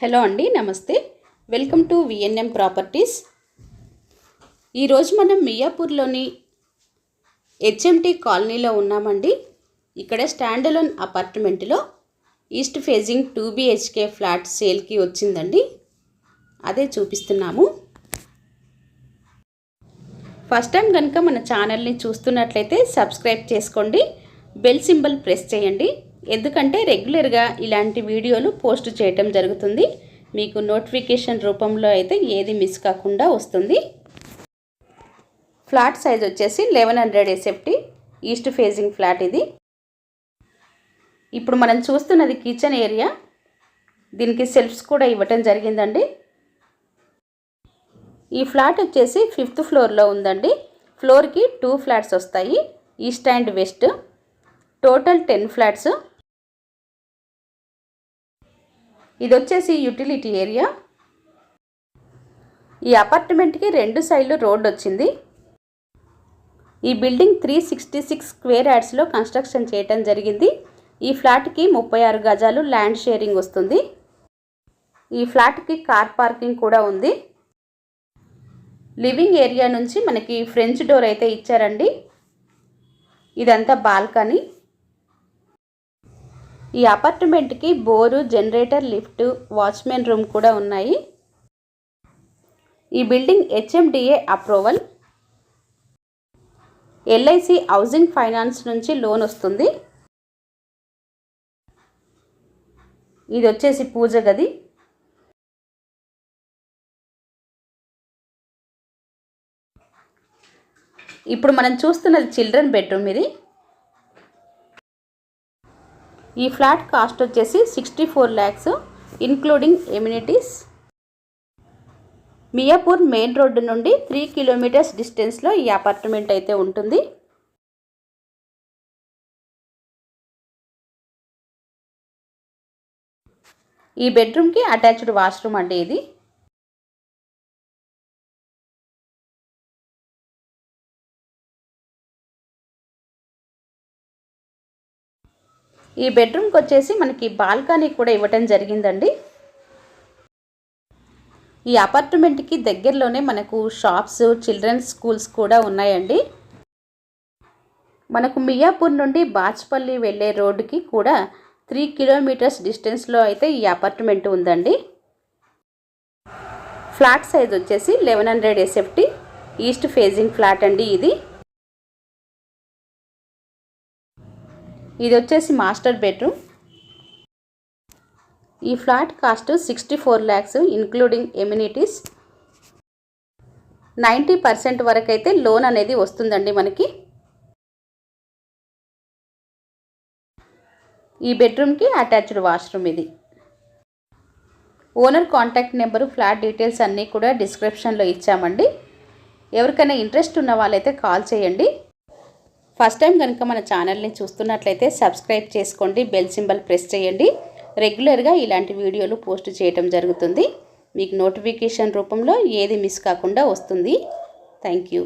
Hello అండి, నమస్తే. Welcome to VNM properties. ఈరోజు మనం మియాపూర్లోని హెచ్ఎంటీ కాలనీలో ఉన్నామండి. ఇక్కడ స్టాండ్ అలోన్ అపార్ట్మెంట్లో ఈస్ట్ ఫేజింగ్ 2 BHK ఫ్లాట్ సేల్కి వచ్చిందండి. అదే చూపిస్తున్నాము. ఫస్ట్ టైం కనుక మన ఛానల్ని చూస్తున్నట్లయితే సబ్స్క్రైబ్ చేసుకోండి, బెల్ సింబల్ ప్రెస్ చేయండి. ఎందుకంటే రెగ్యులర్గా ఇలాంటి వీడియోలు పోస్ట్ చేయటం జరుగుతుంది. మీకు నోటిఫికేషన్ రూపంలో అయితే ఏది మిస్ కాకుండా వస్తుంది. ఫ్లాట్ సైజ్ వచ్చేసి 1100 SFT ఈస్ట్ ఫేజింగ్ ఫ్లాట్ ఇది. ఇప్పుడు మనం చూస్తున్నది కిచెన్ ఏరియా. దీనికి సెల్ఫ్స్ కూడా ఇవ్వటం జరిగిందండి. ఈ ఫ్లాట్ వచ్చేసి 5th ఫ్లోర్లో ఉందండి. ఫ్లోర్కి 2 ఫ్లాట్స్ వస్తాయి, east and west. Total 10 flats. ఇది వచ్చేసి యూటిలిటీ ఏరియా. ఈ అపార్ట్మెంట్కి 2 సైడ్లు రోడ్ వచ్చింది. ఈ బిల్డింగ్ 366 స్క్వేర్ యార్డ్స్లో కన్స్ట్రక్షన్ చేయటం జరిగింది. ఈ ఫ్లాట్కి 36 గజాలు ల్యాండ్ షేరింగ్ వస్తుంది. ఈ ఫ్లాట్కి కార్ పార్కింగ్ కూడా ఉంది. లివింగ్ ఏరియా నుంచి మనకి ఫ్రెంచ్ డోర్ అయితే ఇచ్చారండి. ఇదంతా బాల్కనీ. ఈ అపార్ట్మెంట్కి bore, generator, lift, watchman room కూడా ఉన్నాయి. ఈ building HMDA approval. LIC housing finance నుంచి లోన్ వస్తుంది. ఇది వచ్చేసి పూజ గది. ఇప్పుడు మనం చూస్తున్నది చిల్డ్రన్ బెడ్రూమ్. ఇది ఈ ఫ్లాట్ కాస్ట్ వచ్చేసి 64 lakhs including amenities. Miyapur main road నుండి 3 kilometers డిస్టెన్స్లో ఈ అపార్ట్మెంట్ అయితే ఉంటుంది. ఈ బెడ్రూమ్కి అటాచ్డ్ వాష్రూమ్ అండి ఇది. ఈ బెడ్రూమ్కి వచ్చేసి మనకి బాల్కనీ కూడా ఇవ్వటం జరిగిందండి. ఈ అపార్ట్మెంట్కి దగ్గరలోనే మనకు షాప్స్, చిల్డ్రన్స్ స్కూల్స్ కూడా ఉన్నాయండి. మనకు మియాపూర్ నుండి బాచ్పల్లి వెళ్ళే రోడ్డుకి కూడా 3 kilometers డిస్టెన్స్లో అయితే ఈ అపార్ట్మెంట్ ఉందండి. ఫ్లాట్ సైజ్ వచ్చేసి 1100 SFT ఈస్ట్ ఫేజింగ్ ఫ్లాట్ అండి ఇది. ఇది వచ్చేసి మాస్టర్ బెడ్రూమ్. ఈ flat cost 64 lakhs including amenities. 90% వరకు అయితే లోన్ అనేది వస్తుందండి మనకి. ఈ బెడ్రూమ్కి అటాచ్డ్ వాష్రూమ్ ఇది. Owner contact number, flat details అన్నీ కూడా డిస్క్రిప్షన్లో ఇచ్చామండి. ఎవరికైనా ఇంట్రెస్ట్ ఉన్న వాళ్ళైతే కాల్ చేయండి. ఫస్ట్ టైం కనుక మన ఛానల్ని చూస్తున్నట్లయితే సబ్స్క్రైబ్ చేసుకోండి, బెల్ సింబల్ ప్రెస్ చేయండి. రెగ్యులర్గా ఇలాంటి వీడియోలు పోస్ట్ చేయటం జరుగుతుంది. మీకు నోటిఫికేషన్ రూపంలో ఏది మిస్ కాకుండా వస్తుంది. Thank you.